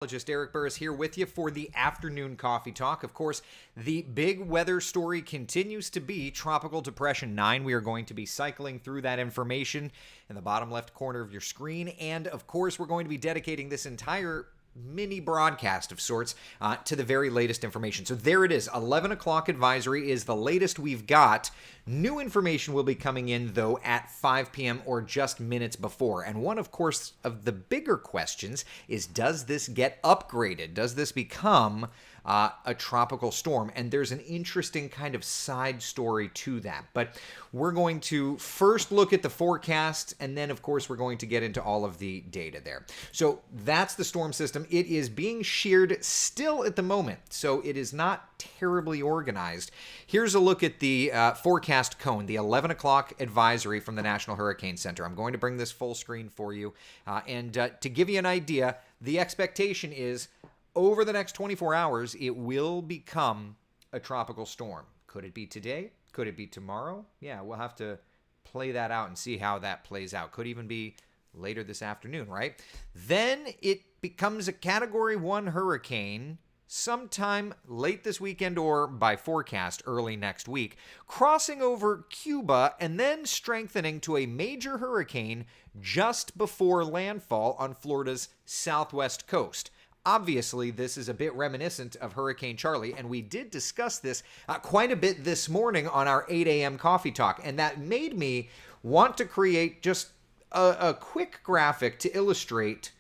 Eric Burris here with you for the afternoon coffee talk. Of course, the big weather story continues to be Tropical Depression 9. We are going to be cycling through that information in the bottom left corner of your screen. And of course, we're going to be dedicating this entire mini broadcast of sorts to the very latest information. So there it is. 11 o'clock advisory is the latest we've got. New information will be coming in, though, at 5 p.m. or just minutes before. And one, of course, of the bigger questions is, does this get upgraded? Does this become a tropical storm? And there's an interesting kind of side story to that. But we're going to first look at the forecast, and then, of course, we're going to get into all of the data there. So that's the storm system. It is being sheared still at the moment, so it is not terribly organized. Here's a look at the forecast cone, the 11 o'clock advisory from the National Hurricane Center. I'm going to bring this full screen for you. And to give you an idea, the expectation is over the next 24 hours, it will become a tropical storm. Could it be today? Could it be tomorrow? Yeah, we'll have to play that out and see how that plays out. Could even be later this afternoon, right? Then it becomes a Category 1 hurricane sometime late this weekend or by forecast early next week, crossing over Cuba and then strengthening to a major hurricane just before landfall on Florida's southwest coast. Obviously, this is a bit reminiscent of Hurricane Charley, and we did discuss this quite a bit this morning on our 8 a.m. coffee talk, and that made me want to create just a quick graphic to illustrate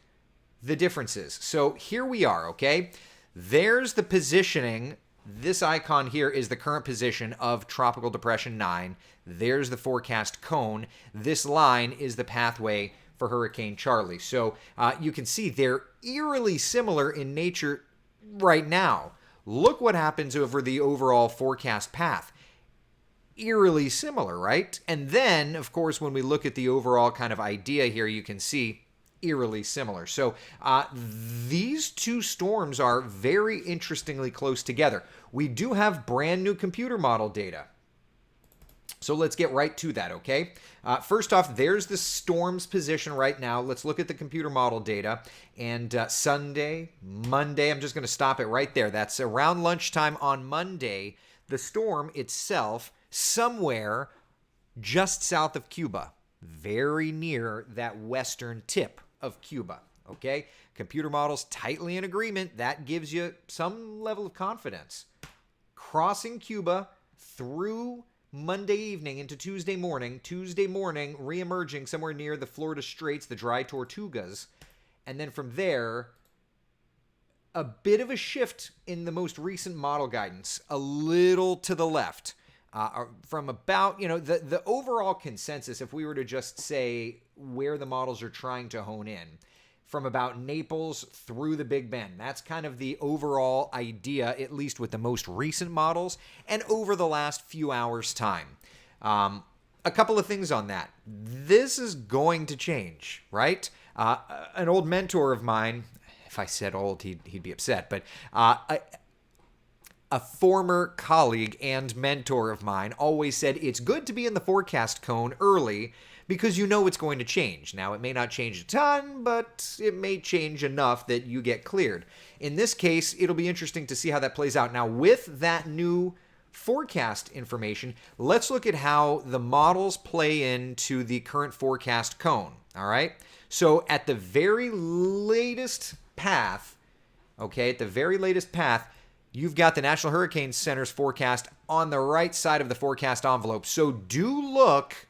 the differences. So here we are, okay? There's the positioning. This icon here is the current position of Tropical Depression 9. There's the forecast cone. This line is the pathway for Hurricane Charley. So you can see they're eerily similar in nature right now. Look what happens over the overall forecast path. Eerily similar, right? And then, of course, when we look at the overall kind of idea here, you can see eerily similar. So these two storms are very interestingly close together. We do have brand new computer model data. So let's get right to that, okay? First off, there's the storm's position right now. Let's look at the computer model data. And Sunday, Monday, I'm just going to stop it right there. That's around lunchtime on Monday. The storm itself, somewhere just south of Cuba, very near that western tip of Cuba, okay? Computer models tightly in agreement. That gives you some level of confidence. Crossing Cuba through Monday evening into Tuesday morning reemerging somewhere near the Florida Straits, the Dry Tortugas, and then from there, a bit of a shift in the most recent model guidance, a little to the left, from about, the overall consensus, if we were to just say where the models are trying to hone in, from about Naples through the Big Bend. That's kind of the overall idea, at least with the most recent models and over the last few hours' time. A couple of things on that. This is going to change, right? An old mentor of mine, if I said old, he'd be upset, but a former colleague and mentor of mine always said it's good to be in the forecast cone early because you know it's going to change. Now, it may not change a ton, but it may change enough that you get cleared. In this case, it'll be interesting to see how that plays out. Now, with that new forecast information, let's look at how the models play into the current forecast cone, all right? So at the very latest path, you've got the National Hurricane Center's forecast on the right side of the forecast envelope. So do look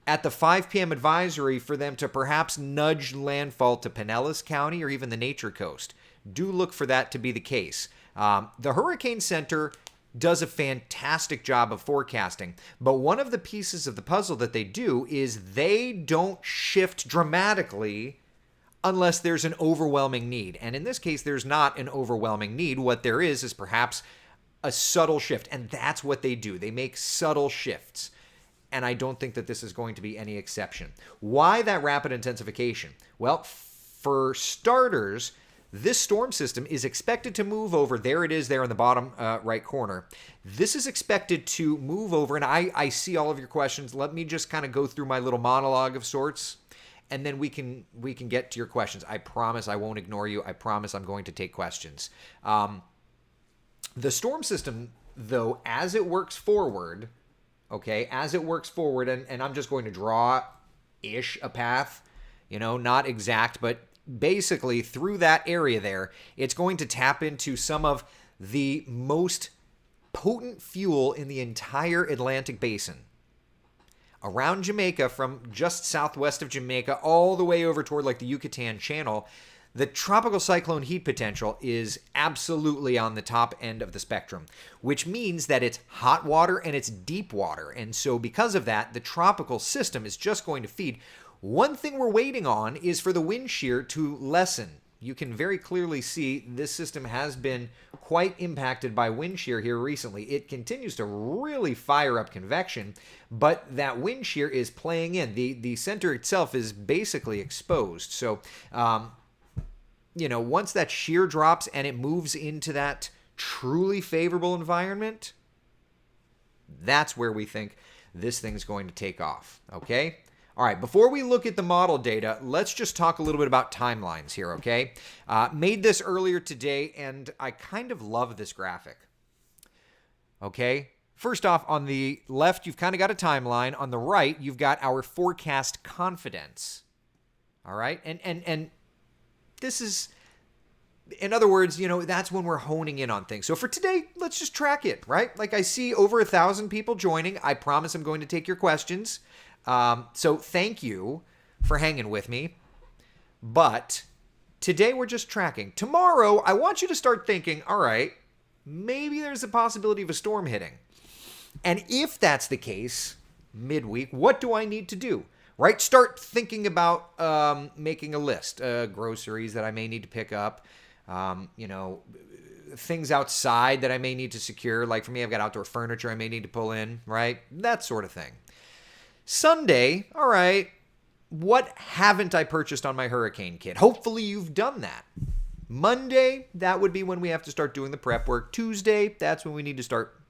at the 5 p.m. advisory for them to perhaps nudge landfall to Pinellas County or even the Nature Coast. Do look for that to be the case. The Hurricane Center does a fantastic job of forecasting, but one of the pieces of the puzzle that they do is they don't shift dramatically unless there's an overwhelming need. And in this case, there's not an overwhelming need. What there is perhaps a subtle shift, and that's what they do. They make subtle shifts. And I don't think that this is going to be any exception. Why that rapid intensification? Well, for starters, this storm system is expected to move over. There it is there in the bottom right corner. This is expected to move over, and I see all of your questions. Let me just kind of go through my little monologue of sorts. and then we can get to your questions. I promise I won't ignore you. I promise I'm going to take questions. The storm system, though, as it works forward, okay, and I'm just going to draw-ish a path, not exact, but basically through that area there, it's going to tap into some of the most potent fuel in the entire Atlantic basin. Around Jamaica, from just southwest of Jamaica all the way over toward like the Yucatan Channel, the tropical cyclone heat potential is absolutely on the top end of the spectrum, which means that it's hot water and it's deep water. And so because of that, the tropical system is just going to feed. One thing we're waiting on is for the wind shear to lessen. You can very clearly see this system has been quite impacted by wind shear here recently. It continues to really fire up convection, but that wind shear is playing in. The center itself is basically exposed. So, once that shear drops and it moves into that truly favorable environment, that's where we think this thing's going to take off, okay? All right, before we look at the model data, let's just talk a little bit about timelines here, okay? Made this earlier today, and I kind of love this graphic, okay? First off, on the left, you've kind of got a timeline. On the right, you've got our forecast confidence, all right? And this is, in other words, that's when we're honing in on things. So for today, let's just track it, right? Like I see over 1,000 people joining. I promise I'm going to take your questions. So thank you for hanging with me. But today we're just tracking. Tomorrow, I want you to start thinking, all right, maybe there's a possibility of a storm hitting. And if that's the case, midweek, what do I need to do? Right? Start thinking about making a list, groceries that I may need to pick up, things outside that I may need to secure. Like for me, I've got outdoor furniture I may need to pull in, right? That sort of thing. Sunday, all right, what haven't I purchased on my hurricane kit? Hopefully you've done that. Monday, that would be when we have to start doing the prep work. Tuesday, that's when we need to start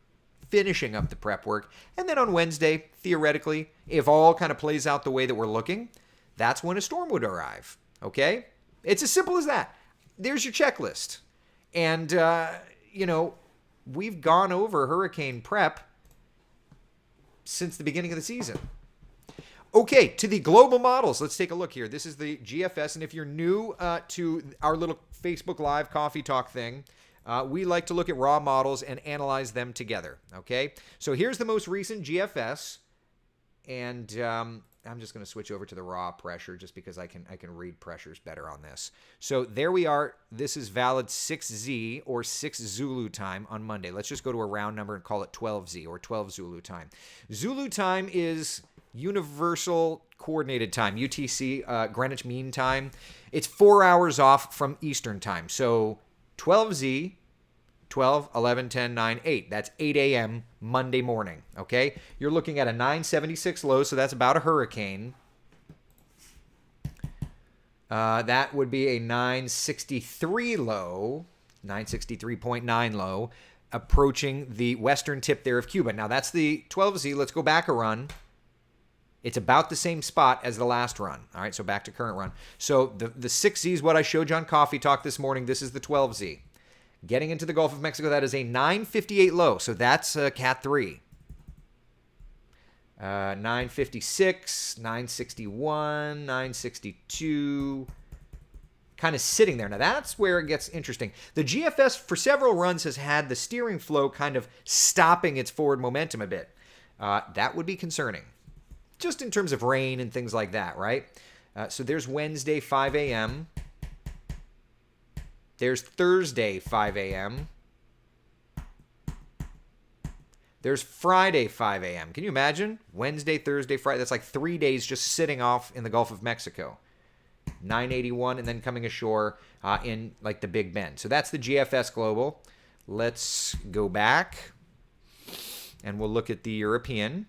finishing up the prep work. And then on Wednesday, theoretically, if all kind of plays out the way that we're looking, that's when a storm would arrive, okay? It's as simple as that. There's your checklist. And, we've gone over hurricane prep since the beginning of the season. Okay, to the global models. Let's take a look here. This is the GFS, and if you're new to our little Facebook Live coffee talk thing, we like to look at raw models and analyze them together, okay? So here's the most recent GFS, and I'm just going to switch over to the raw pressure just because I can read pressures better on this. So there we are. This is valid 6Z or 6 Zulu time on Monday. Let's just go to a round number and call it 12Z or 12 Zulu time. Zulu time is Universal Coordinated Time, UTC, Greenwich Mean Time. It's 4 hours off from Eastern Time. So 12Z, 12, 11, 10, 9, 8. That's 8 a.m. Monday morning, okay? You're looking at a 976 low, so that's about a hurricane. That would be a 963 low, 963.9 low, approaching the western tip there of Cuba. Now, that's the 12Z. Let's go back a run. It's about the same spot as the last run. All right, so back to current run. So the 6Z is what I showed you on Coffee Talk this morning. This is the 12Z. Getting into the Gulf of Mexico, that is a 958 low. So that's Cat 3. 956, 961, 962. Kind of sitting there. Now that's where it gets interesting. The GFS for several runs has had the steering flow kind of stopping its forward momentum a bit. That would be concerning. Just in terms of rain and things like that, right? So there's Wednesday, 5 a.m. There's Thursday, 5 a.m. There's Friday, 5 a.m. Can you imagine? Wednesday, Thursday, Friday. That's like 3 days just sitting off in the Gulf of Mexico. 981 and then coming ashore in like the Big Bend. So that's the GFS Global. Let's go back and we'll look at the European.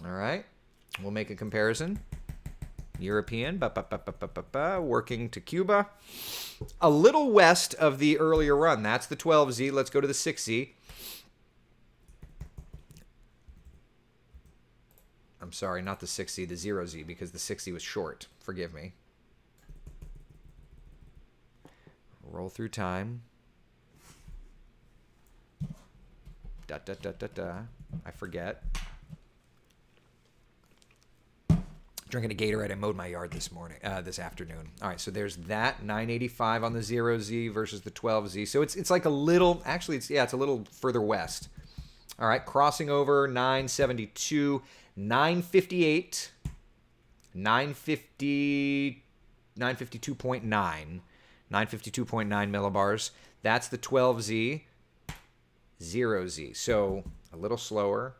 All right. We'll make a comparison. European, working to Cuba. A little west of the earlier run. That's the 12Z. Let's go to the 6Z. I'm sorry, not the 6Z, the 0Z, because the 6Z was short. Forgive me. Roll through time. Da da da da da. I forget. Drinking a Gatorade. I mowed my yard this afternoon. All right, so there's that 985 on the 0Z versus the 12Z. So it's like a little, actually it's a little further west. All right, crossing over 972, 958, 950, 952.9, 952.9 millibars. That's the 12Z, 0Z. So a little slower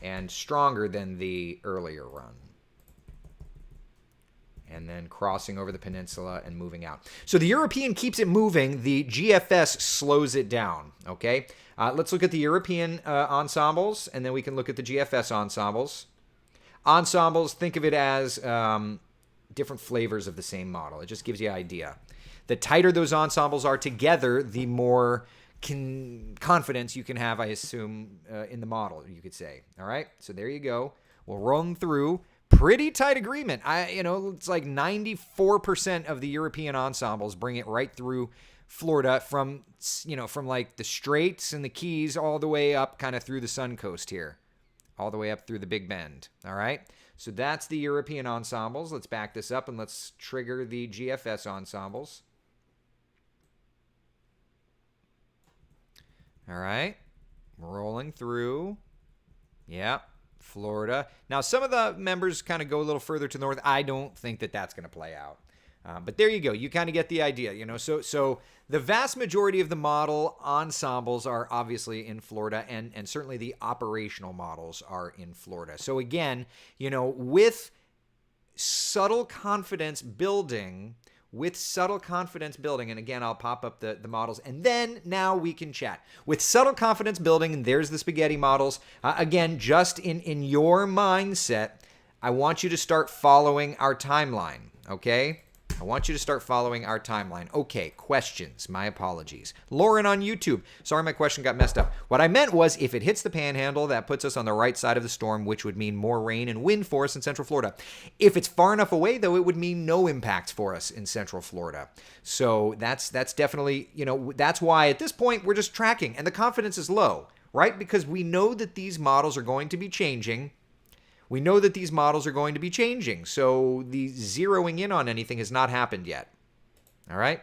and stronger than the earlier run. And then crossing over the peninsula and moving out. So the European keeps it moving. The GFS slows it down, okay? Let's look at the European ensembles, and then we can look at the GFS ensembles. Ensembles, think of it as different flavors of the same model. It just gives you an idea. The tighter those ensembles are together, the more confidence you can have, I assume, in the model, you could say. All right? So there you go. We'll run through. Pretty tight agreement. It's like 94% of the European ensembles bring it right through Florida from like the Straits and the Keys all the way up kind of through the Sun Coast here, all the way up through the Big Bend. All right. So that's the European ensembles. Let's back this up and let's trigger the GFS ensembles. All right. Rolling through. Yep. Florida. Now, some of the members kind of go a little further to the north. I don't think that that's going to play out. But there you go. You kind of get the idea, So the vast majority of the model ensembles are obviously in Florida, and certainly the operational models are in Florida. So again, with subtle confidence building, and again, I'll pop up the models, and then now we can chat. With subtle confidence building, and there's the spaghetti models. Again, just in your mindset, I want you to start following our timeline, okay? I want you to start following our timeline. Okay, questions. My apologies. Lauren on YouTube. Sorry, my question got messed up. What I meant was if it hits the panhandle, that puts us on the right side of the storm, which would mean more rain and wind for us in Central Florida. If it's far enough away, though, it would mean no impacts for us in Central Florida. So that's definitely, that's why at this point we're just tracking and the confidence is low, right? Because we know that these models are going to be changing. So the zeroing in on anything has not happened yet. All right?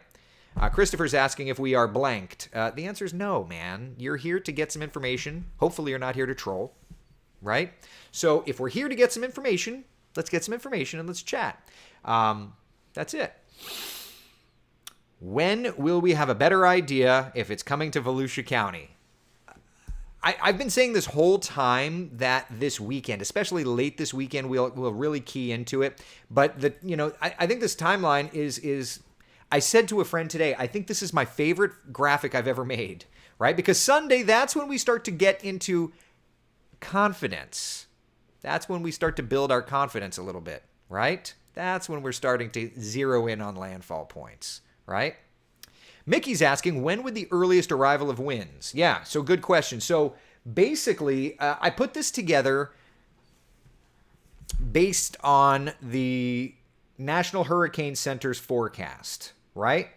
Christopher's asking if we are blanked. The answer is no, man. You're here to get some information. Hopefully you're not here to troll, right? So if we're here to get some information, let's get some information and let's chat. That's it. When will we have a better idea if it's coming to Volusia County? I've been saying this whole time that this weekend, especially late this weekend, we'll really key into it. But I think this timeline is. I said to a friend today, I think this is my favorite graphic I've ever made, right? Because Sunday, that's when we start to get into confidence. That's when we start to build our confidence a little bit, right? That's when we're starting to zero in on landfall points, right? Mickey's asking, when would the earliest arrival of winds? Yeah, so good question. So basically, I put this together based on the National Hurricane Center's forecast, right?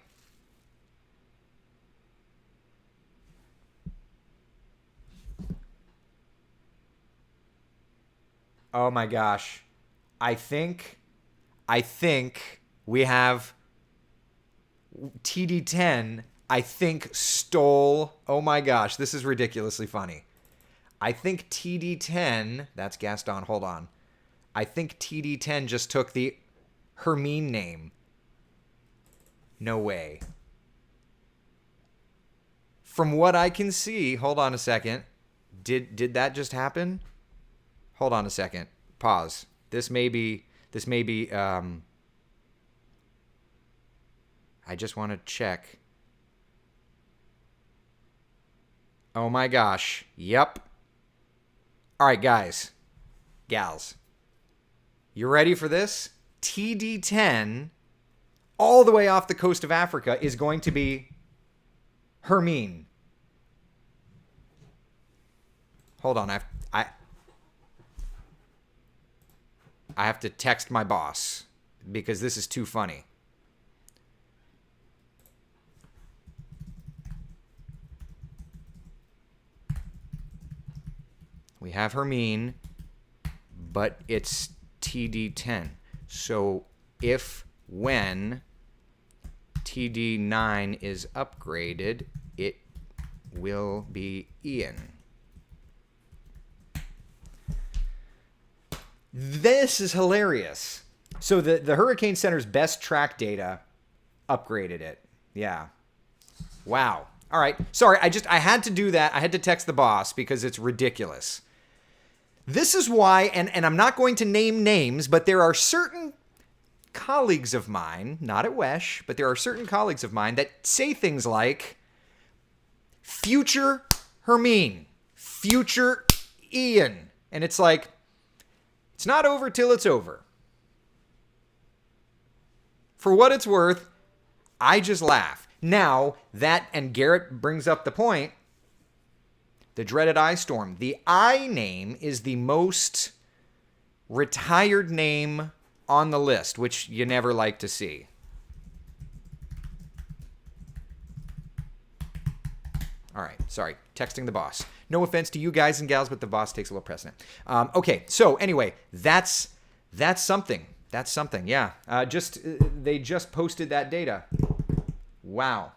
Oh my gosh. I think we have TD10, I think, stole. Oh my gosh, this is ridiculously funny. I think TD10, that's Gaston, hold on. I think TD10 just took the Hermine name. No way. From what I can see, hold on a second. Did that just happen? Hold on a second. Pause. This may be I just want to check. Oh my gosh. Yep. All right, guys. Gals. You ready for this? TD10, all the way off the coast of Africa, is going to be Hermine. Hold on. I have to text my boss because this is too funny. We have Hermine, but it's TD10. So if when TD9 is upgraded, it will be Ian. This is hilarious. So the Hurricane Center's best track data upgraded it. Yeah. Wow. All right. Sorry, I had to do that. I had to text the boss because it's ridiculous. This is why, and I'm not going to name names, but there are certain colleagues of mine, not at WESH, but there are certain colleagues of mine that say things like, future Hermine, future Ian. And it's like, it's not over till it's over. For what it's worth, I just laugh. Now, that, and Garrett brings up the point, the dreaded I storm. The I name is the most retired name on the list, which you never like to see. All right, sorry, texting the boss. No offense to you guys and gals, but the boss takes a little precedent. Okay, so anyway, that's something. That's something, yeah. They just posted that data. Wow.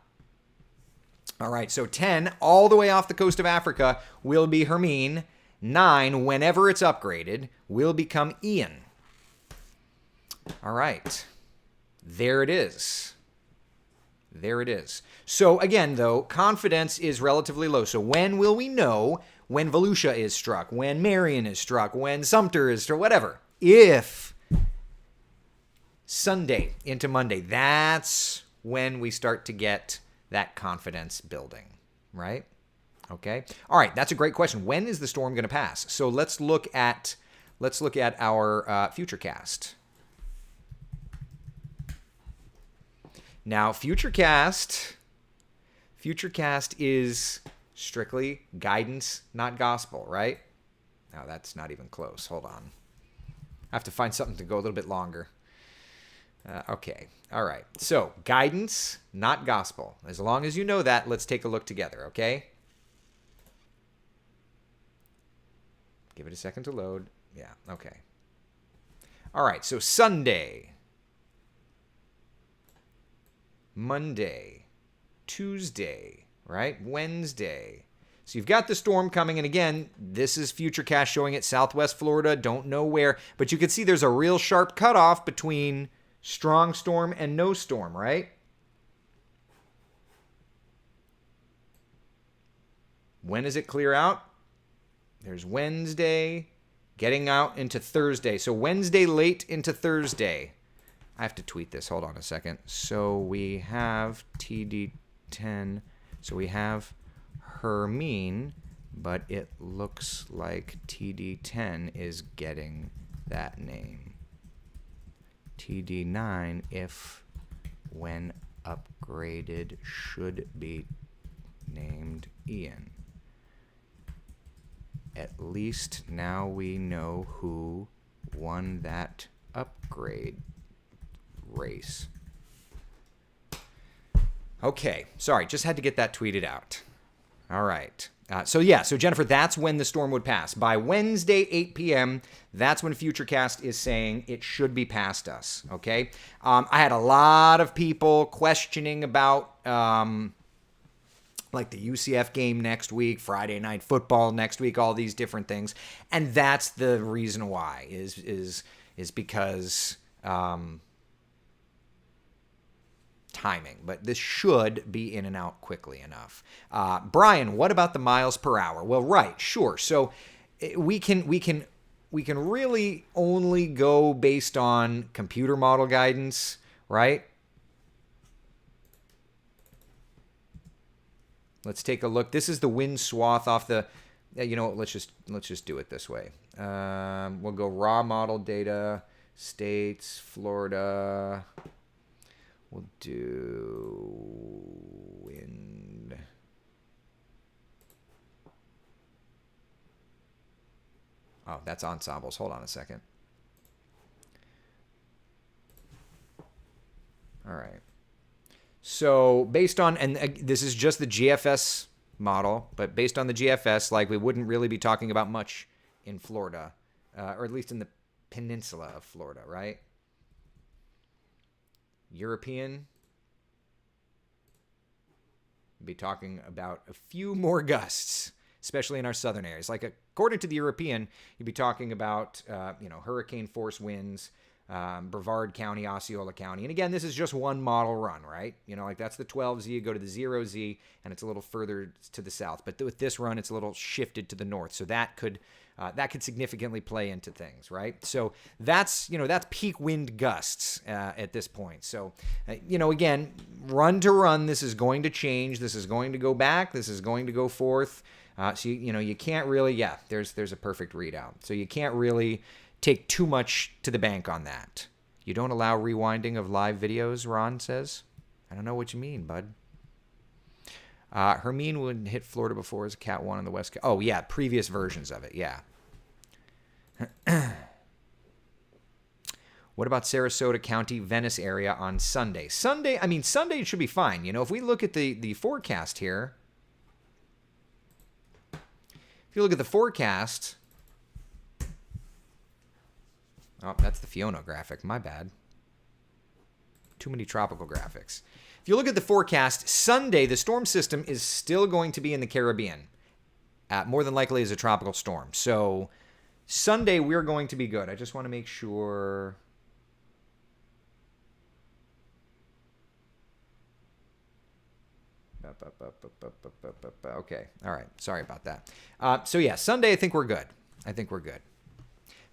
All right, so 10, all the way off the coast of Africa, will be Hermine. 9, whenever it's upgraded, will become Ian. All right. There it is. There it is. So again, though, confidence is relatively low. So when will we know when Volusia is struck, when Marion is struck, when Sumter is struck, whatever? If Sunday into Monday, that's when we start to get that confidence building, right? Okay. All right. That's a great question. When is the storm going to pass? So let's look at our Futurecast. Now, Futurecast is strictly guidance, not gospel, right? Now, that's not even close. Hold on. I have to find something to go a little bit longer. Okay. All right. So, guidance, not gospel. As long as you know that, let's take a look together, okay? Give it a second to load. Yeah, okay. All right. So, Sunday, Monday, Tuesday, right? Wednesday. So you've got the storm coming, and again, this is Futurecast showing it Southwest Florida, don't know where, but you can see there's a real sharp cutoff between strong storm and no storm, right? When does it clear out? There's Wednesday, getting out into Thursday. So Wednesday late into Thursday. I have to tweet this. Hold on a second. So we have TD10. So we have Hermine, but it looks like TD10 is getting that name. TD9, if when upgraded, should be named Ian. At least now we know who won that upgrade race. Okay, sorry, just had to get that tweeted out. All right. So Jennifer, that's when the storm would pass. By Wednesday, 8 p.m., that's when Futurecast is saying it should be past us, okay? I had a lot of people questioning about like the UCF game next week, Friday Night Football next week, all these different things. And that's the reason why, is because timing, but this should be in and out quickly enough. Brian, what about the miles per hour? Well, right, sure. So we can really only go based on computer model guidance, right? Let's take a look. This is the wind swath off the. You know what? Let's just do it this way. We'll go raw model data, states, Florida. We'll do wind. Oh, that's ensembles. Hold on a second. All right. So based on, and this is just the GFS model, but based on the GFS, like, we wouldn't really be talking about much in Florida, or at least in the peninsula of Florida, right? European, be talking about a few more gusts, especially in our southern areas. Like, according to the European, you'd be talking about, hurricane force winds, Brevard County, Osceola County. And again, this is just one model run, right? Like, that's the 12Z, you go to the 0Z, and it's a little further to the south. But with this run, it's a little shifted to the north. So that could significantly play into things, right? So that's peak wind gusts at this point. So, again, run to run, this is going to change. This is going to go back. This is going to go forth. So, you can't really, there's a perfect readout. So you can't really take too much to the bank on that. You don't allow rewinding of live videos, Ron says. I don't know what you mean, bud. Hermine would hit Florida before as a Cat 1 on the West Coast. Oh, yeah, previous versions of it, yeah. What about Sarasota County, Venice area on Sunday? Sunday should be fine. If we look at the forecast here, if you look at the forecast, oh, that's the Fiona graphic. My bad. Too many tropical graphics. If you look at the forecast, Sunday, the storm system is still going to be in the Caribbean. More than likely as a tropical storm. So Sunday, we're going to be good. I just want to make sure. Okay. All right. Sorry about that. So, yeah, Sunday, I think we're good.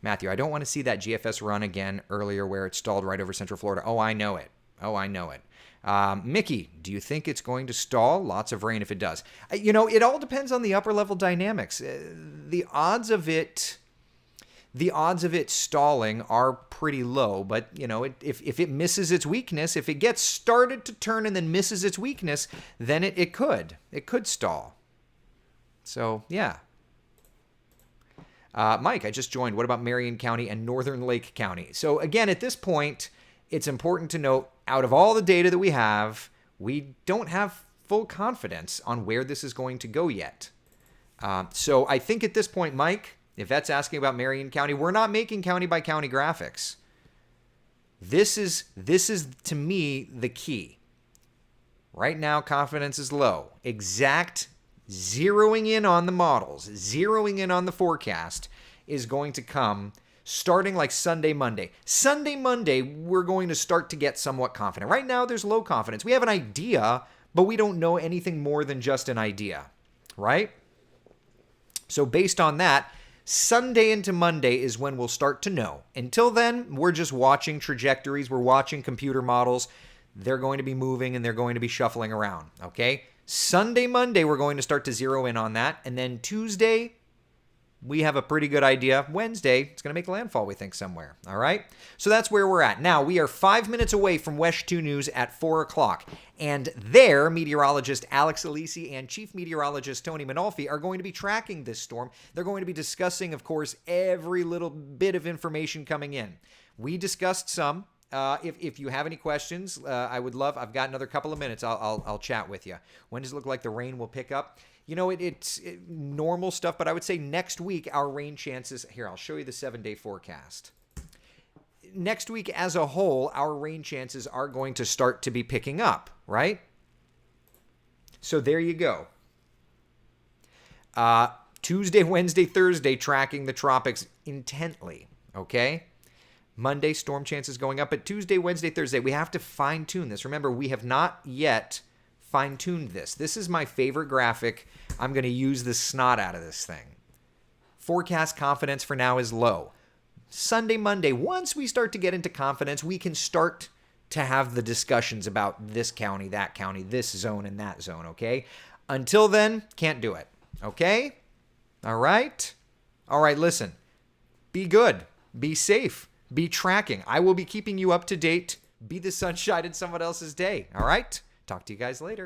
Matthew, I don't want to see that GFS run again earlier where it stalled right over Central Florida. Oh, I know it. Mickey, do you think it's going to stall? Lots of rain if it does. It all depends on the upper level dynamics. The odds of it stalling are pretty low, but if it misses its weakness, if it gets started to turn and then misses its weakness, then it could stall. So, yeah. Mike, I just joined. What about Marion County and Northern Lake County? So again, at this point, it's important to note, out of all the data that we have, we don't have full confidence on where this is going to go yet. So I think at this point, Mike, if that's asking about Marion County, we're not making county by county graphics. This is to me the key. Right now, confidence is low. Exact zeroing in on the models, zeroing in on the forecast is going to come starting like Sunday, Monday. Sunday, Monday, we're going to start to get somewhat confident. Right now, there's low confidence. We have an idea, but we don't know anything more than just an idea, right? So based on that, Sunday into Monday is when we'll start to know. Until then, we're just watching trajectories. We're watching computer models. They're going to be moving and they're going to be shuffling around, okay? Sunday, Monday, we're going to start to zero in on that. And then Tuesday, we have a pretty good idea. Wednesday, it's going to make landfall, we think, somewhere. All right? So that's where we're at. Now, we are 5 minutes away from WESH 2 News at 4 o'clock. And there, meteorologist Alex Alisi and Chief Meteorologist Tony Manolfi are going to be tracking this storm. They're going to be discussing, of course, every little bit of information coming in. We discussed some. If you have any questions, I've got another couple of minutes. I'll chat with you. When does it look like the rain will pick up? It's normal stuff, but I would say next week our rain chances. Here, I'll show you the 7-day forecast. Next week as a whole, our rain chances are going to start to be picking up, right? So there you go. Tuesday, Wednesday, Thursday, tracking the tropics intently, okay? Monday, storm chances going up, but Tuesday, Wednesday, Thursday, we have to fine-tune this. Remember, we have not yet fine-tuned this. This is my favorite graphic. I'm going to use the snot out of this thing. Forecast confidence for now is low. Sunday, Monday, once we start to get into confidence, we can start to have the discussions about this county, that county, this zone, and that zone, okay? Until then, can't do it, okay? All right? All right, listen. Be good. Be safe. Be tracking. I will be keeping you up to date. Be the sunshine in someone else's day. All right? Talk to you guys later.